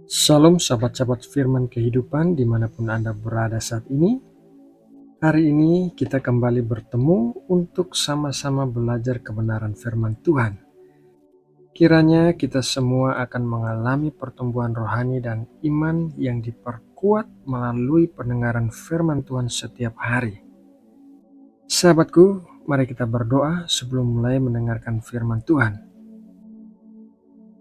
Salam sahabat-sahabat firman kehidupan dimanapun Anda berada saat ini. Hari ini kita kembali bertemu untuk sama-sama belajar kebenaran firman Tuhan. Kiranya kita semua akan mengalami pertumbuhan rohani dan iman yang diperkuat melalui pendengaran firman Tuhan setiap hari. Sahabatku, mari kita berdoa sebelum mulai mendengarkan firman Tuhan.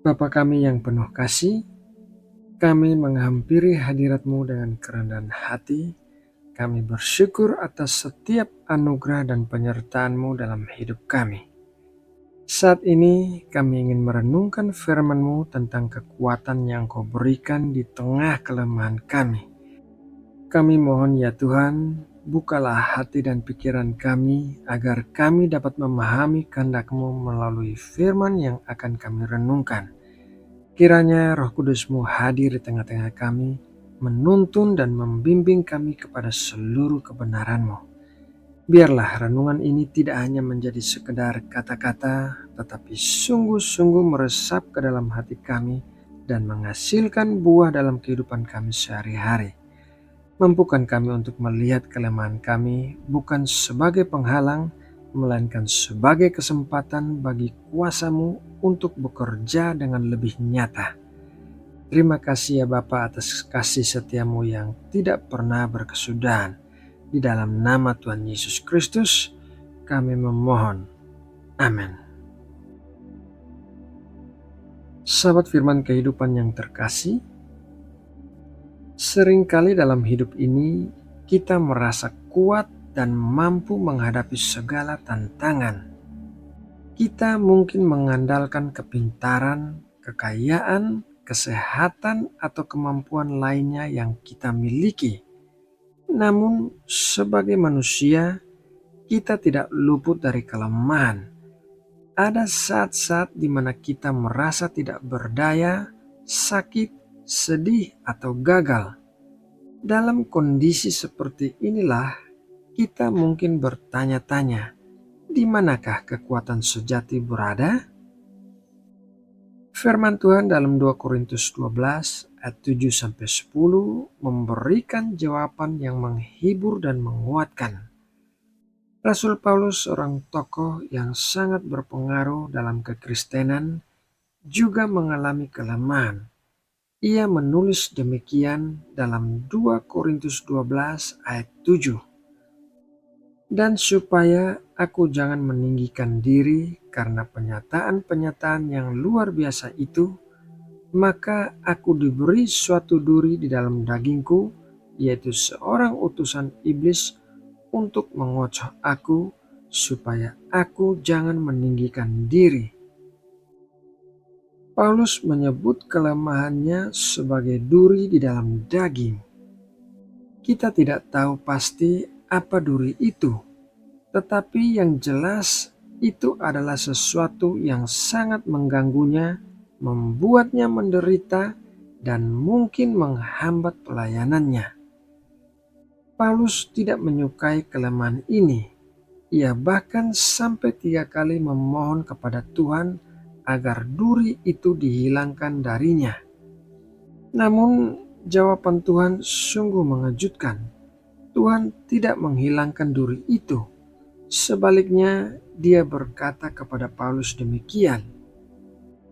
Bapa kami yang penuh kasih, kami menghampiri hadirat-Mu dengan kerendahan hati. Kami bersyukur atas setiap anugerah dan penyertaan-Mu dalam hidup kami. Saat ini kami ingin merenungkan firman-Mu tentang kekuatan yang Kau berikan di tengah kelemahan kami. Kami mohon ya Tuhan, bukalah hati dan pikiran kami agar kami dapat memahami kehendak-Mu melalui firman yang akan kami renungkan. Kiranya Roh Kudus-Mu hadir di tengah-tengah kami, menuntun dan membimbing kami kepada seluruh kebenaran-Mu. Biarlah renungan ini tidak hanya menjadi sekedar kata-kata, tetapi sungguh-sungguh meresap ke dalam hati kami dan menghasilkan buah dalam kehidupan kami sehari-hari. Mampukan kami untuk melihat kelemahan kami bukan sebagai penghalang, melainkan sebagai kesempatan bagi kuasa-Mu untuk bekerja dengan lebih nyata. Terima kasih ya Bapa atas kasih setia-Mu yang tidak pernah berkesudahan. Di dalam nama Tuhan Yesus Kristus kami memohon. Amin. Sahabat firman kehidupan yang terkasih, seringkali dalam hidup ini kita merasa kuat dan mampu menghadapi segala tantangan. Kita mungkin mengandalkan kepintaran, kekayaan, kesehatan, atau kemampuan lainnya yang kita miliki. Namun, sebagai manusia, kita tidak luput dari kelemahan. Ada saat-saat di mana kita merasa tidak berdaya, sakit, sedih, atau gagal. Dalam kondisi seperti inilah, kita mungkin bertanya-tanya, di manakah kekuatan sejati berada? Firman Tuhan dalam 2 Korintus 12 ayat 7-10 memberikan jawaban yang menghibur dan menguatkan. Rasul Paulus, seorang tokoh yang sangat berpengaruh dalam kekristenan, juga mengalami kelemahan. Ia menulis demikian dalam 2 Korintus 12 ayat 7. Dan supaya aku jangan meninggikan diri karena penyataan-penyataan yang luar biasa itu, maka aku diberi suatu duri di dalam dagingku, yaitu seorang utusan iblis untuk mengocoh aku, supaya aku jangan meninggikan diri. Paulus menyebut kelemahannya sebagai duri di dalam daging. Kita tidak tahu pasti apa duri itu, tetapi yang jelas itu adalah sesuatu yang sangat mengganggunya, membuatnya menderita, dan mungkin menghambat pelayanannya. Paulus tidak menyukai kelemahan ini. Ia bahkan sampai 3 kali memohon kepada Tuhan agar duri itu dihilangkan darinya. Namun jawaban Tuhan sungguh mengejutkan. Tuhan tidak menghilangkan duri itu. Sebaliknya, dia berkata kepada Paulus demikian.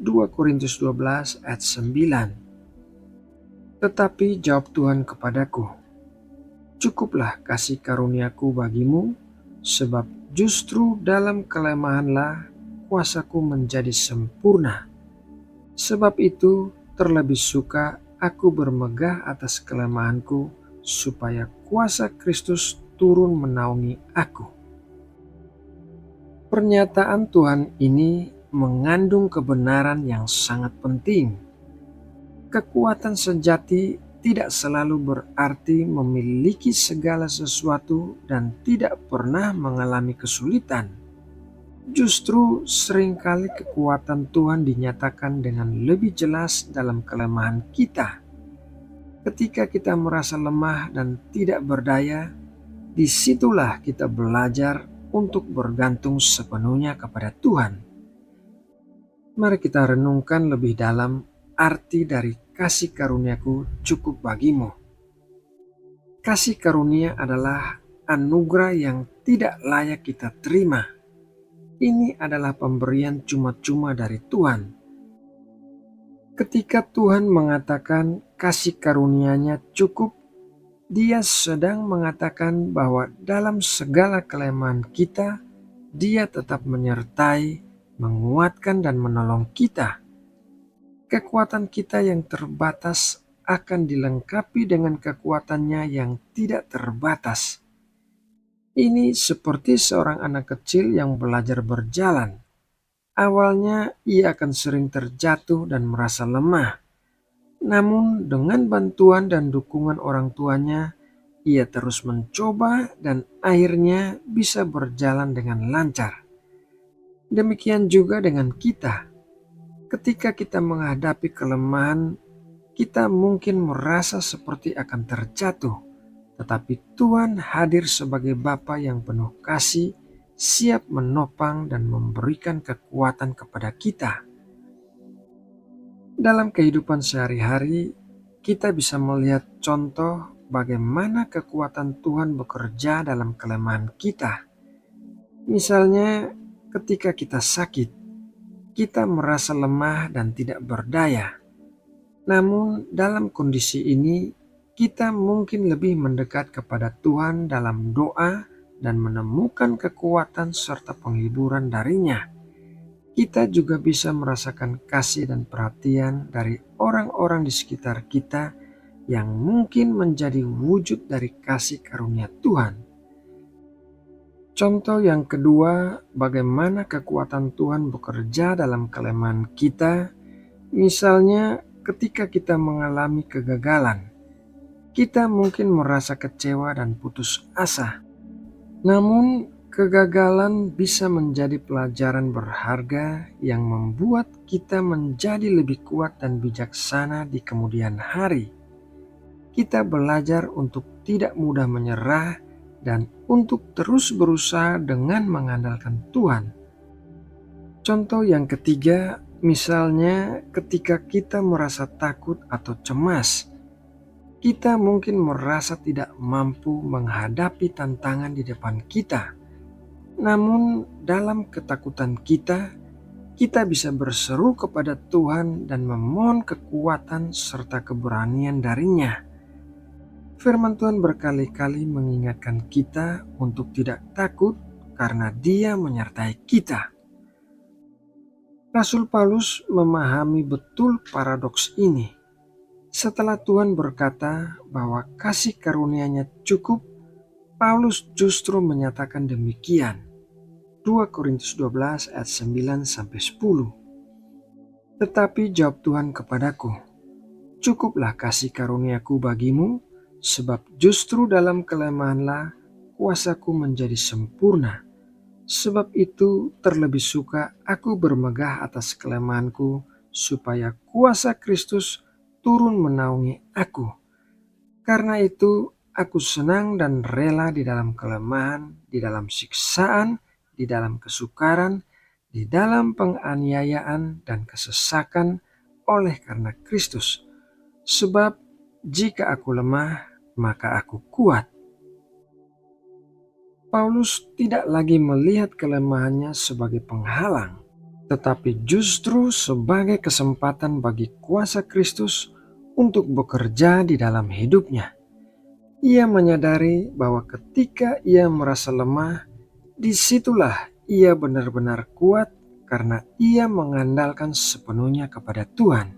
2 Korintus 12 ayat 9. Tetapi jawab Tuhan kepadaku, cukuplah kasih karuniaku bagimu, sebab justru dalam kelemahanlah kuasaku menjadi sempurna. Sebab itu terlebih suka aku bermegah atas kelemahanku, supaya kuasa Kristus turun menaungi aku. Pernyataan Tuhan ini mengandung kebenaran yang sangat penting. Kekuatan sejati tidak selalu berarti memiliki segala sesuatu dan tidak pernah mengalami kesulitan. Justru seringkali kekuatan Tuhan dinyatakan dengan lebih jelas dalam kelemahan kita. Ketika kita merasa lemah dan tidak berdaya, disitulah kita belajar untuk bergantung sepenuhnya kepada Tuhan. Mari kita renungkan lebih dalam arti dari kasih karuniaku cukup bagimu. Kasih karunia adalah anugerah yang tidak layak kita terima. Ini adalah pemberian cuma-cuma dari Tuhan. Ketika Tuhan mengatakan kasih karunia-Nya cukup, Dia sedang mengatakan bahwa dalam segala kelemahan kita, Dia tetap menyertai, menguatkan dan menolong kita. Kekuatan kita yang terbatas akan dilengkapi dengan kekuatan-Nya yang tidak terbatas. Ini seperti seorang anak kecil yang belajar berjalan. Awalnya ia akan sering terjatuh dan merasa lemah. Namun dengan bantuan dan dukungan orang tuanya, ia terus mencoba dan akhirnya bisa berjalan dengan lancar. Demikian juga dengan kita. Ketika kita menghadapi kelemahan, kita mungkin merasa seperti akan terjatuh. Tetapi Tuhan hadir sebagai Bapa yang penuh kasih, siap menopang dan memberikan kekuatan kepada kita. Dalam kehidupan sehari-hari, kita bisa melihat contoh bagaimana kekuatan Tuhan bekerja dalam kelemahan kita. Misalnya, ketika kita sakit, kita merasa lemah dan tidak berdaya. Namun, dalam kondisi ini, kita mungkin lebih mendekat kepada Tuhan dalam doa dan menemukan kekuatan serta penghiburan darinya. Kita juga bisa merasakan kasih dan perhatian dari orang-orang di sekitar kita yang mungkin menjadi wujud dari kasih karunia Tuhan. Contoh yang kedua, bagaimana kekuatan Tuhan bekerja dalam kelemahan kita. Misalnya, ketika kita mengalami kegagalan, kita mungkin merasa kecewa dan putus asa. Namun, kegagalan bisa menjadi pelajaran berharga yang membuat kita menjadi lebih kuat dan bijaksana di kemudian hari. Kita belajar untuk tidak mudah menyerah dan untuk terus berusaha dengan mengandalkan Tuhan. Contoh yang ketiga, misalnya ketika kita merasa takut atau cemas, kita mungkin merasa tidak mampu menghadapi tantangan di depan kita. Namun dalam ketakutan kita bisa berseru kepada Tuhan dan memohon kekuatan serta keberanian darinya. Firman Tuhan berkali-kali mengingatkan kita untuk tidak takut karena Dia menyertai kita. Rasul Paulus memahami betul paradoks ini. Setelah Tuhan berkata bahwa kasih karunia-Nya cukup, Paulus justru menyatakan demikian. 2 Korintus 12 ayat 9-10. Tetapi jawab Tuhan kepadaku, cukuplah kasih karuniaku bagimu, sebab justru dalam kelemahanlah kuasaku menjadi sempurna. Sebab itu terlebih suka aku bermegah atas kelemahanku, supaya kuasa Kristus turun menaungi aku. Karena itu aku senang dan rela di dalam kelemahan, di dalam siksaan, di dalam kesukaran, di dalam penganiayaan dan kesesakan oleh karena Kristus. Sebab jika aku lemah, maka aku kuat. Paulus tidak lagi melihat kelemahannya sebagai penghalang, tetapi justru sebagai kesempatan bagi kuasa Kristus untuk bekerja di dalam hidupnya. Ia menyadari bahwa ketika ia merasa lemah, disitulah ia benar-benar kuat karena ia mengandalkan sepenuhnya kepada Tuhan.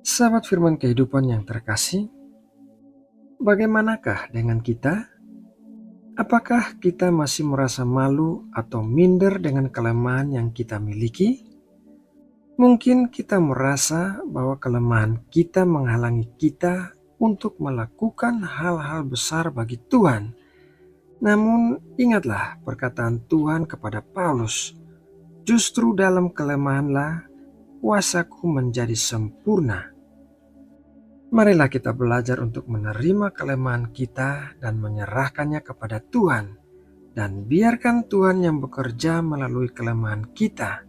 Sahabat firman kehidupan yang terkasih, bagaimanakah dengan kita? Apakah kita masih merasa malu atau minder dengan kelemahan yang kita miliki? Mungkin kita merasa bahwa kelemahan kita menghalangi kita untuk melakukan hal-hal besar bagi Tuhan. Namun ingatlah perkataan Tuhan kepada Paulus, justru dalam kelemahanlah kuasaku menjadi sempurna. Marilah kita belajar untuk menerima kelemahan kita dan menyerahkannya kepada Tuhan. Dan biarkan Tuhan yang bekerja melalui kelemahan kita.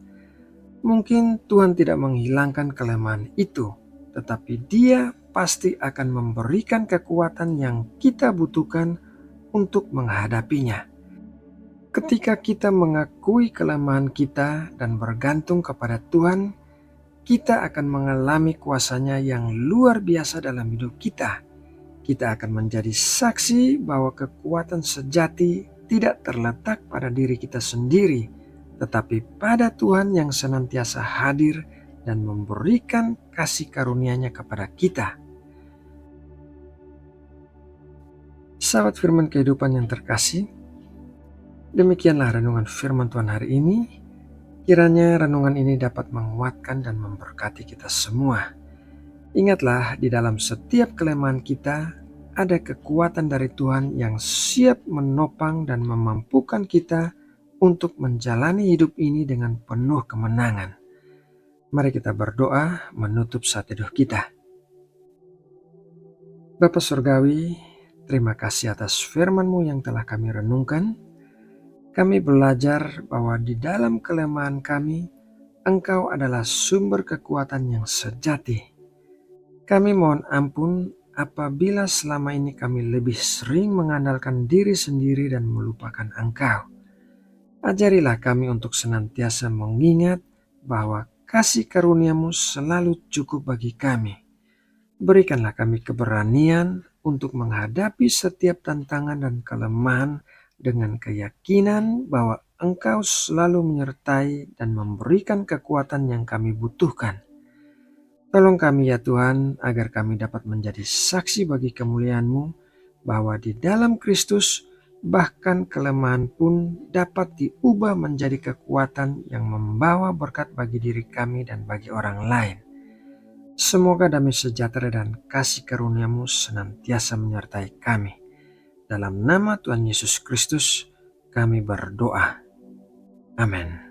Mungkin Tuhan tidak menghilangkan kelemahan itu, tetapi Dia pasti akan memberikan kekuatan yang kita butuhkan untuk menghadapinya. Ketika kita mengakui kelemahan kita dan bergantung kepada Tuhan, kita akan mengalami kuasa-Nya yang luar biasa dalam hidup kita. Kita akan menjadi saksi bahwa kekuatan sejati tidak terletak pada diri kita sendiri, tetapi pada Tuhan yang senantiasa hadir dan memberikan kasih karunia-Nya kepada kita. Sahabat firman kehidupan yang terkasih, demikianlah renungan firman Tuhan hari ini. Kiranya renungan ini dapat menguatkan dan memberkati kita semua. Ingatlah, di dalam setiap kelemahan kita ada kekuatan dari Tuhan yang siap menopang dan memampukan kita untuk menjalani hidup ini dengan penuh kemenangan. Mari kita berdoa menutup saat teduh kita. Bapa Surgawi, terima kasih atas firman-Mu yang telah kami renungkan. Kami belajar bahwa di dalam kelemahan kami, Engkau adalah sumber kekuatan yang sejati. Kami mohon ampun apabila selama ini kami lebih sering mengandalkan diri sendiri dan melupakan Engkau. Ajarilah kami untuk senantiasa mengingat bahwa kasih karunia-Mu selalu cukup bagi kami. Berikanlah kami keberanian untuk menghadapi setiap tantangan dan kelemahan dengan keyakinan bahwa Engkau selalu menyertai dan memberikan kekuatan yang kami butuhkan. Tolong kami ya Tuhan, agar kami dapat menjadi saksi bagi kemuliaan-Mu, bahwa di dalam Kristus bahkan kelemahan pun dapat diubah menjadi kekuatan yang membawa berkat bagi diri kami dan bagi orang lain. Semoga damai sejahtera dan kasih karunia-Mu senantiasa menyertai kami. Dalam nama Tuhan Yesus Kristus kami berdoa. Amin.